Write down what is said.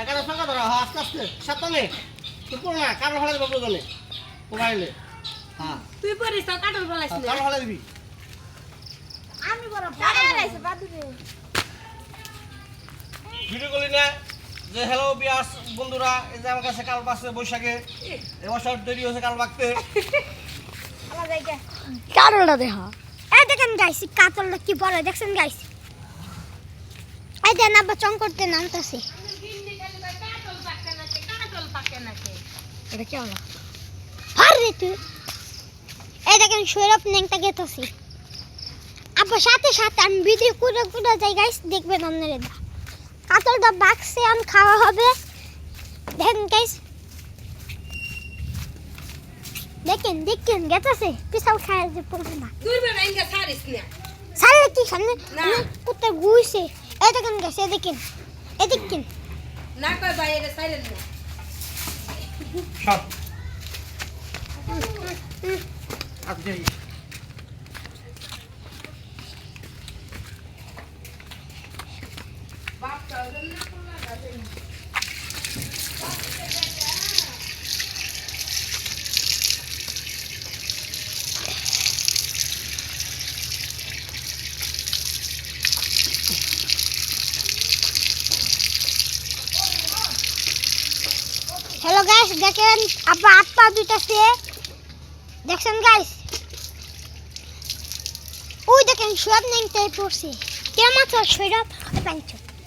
একাটা ফাঁকা ধরো আস্তে আস্তে সাবধানে তুই পড়ো না কারণ হলে বাবু জানে মোবাইলে হ্যাঁ তুই পড়িস তো কাটল ফলাইস না কারণ হলে দিবি আমি বড় ফাড়া লাইছে বাদুরে ভিডিও কলি না যে হ্যালো বিয়াস বন্ধুরা এই যে আমার কাছে কাল বাসে বৈশাখে এবছর দেরি হয়েছে কাল বাঁকতে আমার জায়গা কাটলটা দেখা এই দেখেন গাইস কাতলটা কি বড় দেখছেন গাইস এই দেন আবার চং করতে নামতাছে কাটল পাকে না এটা কি হলো আরে তুই এই দেখেন সৌরভ নেংটা গেতাছি আবার সাথে সাথে আমি ভিডিও করে করে যাই গাইস দেখবেন আপনারা দা কাতলটা বাক্সে আম খাওয়া হবে দেখেন গাইস দেখেন দেখেন গেতাছে পিছাল খায় যে পড়বে না দূরবে না ইনকা সারিস না সারে কি সামনে না। কুত্তা গুইছে এই দেখেন গাইস এই দেখেন না কই বাইরে সাইলেন না সব আচ্ছা বাপটা না করলা গাছে হ্যালো গাইস দেখেন আপা আপা দুইটাছে দেখছেন গাইস ওই দেখেন সব নেংটাই পড়ছে কেমন আছে সৈরব পাঞ্চ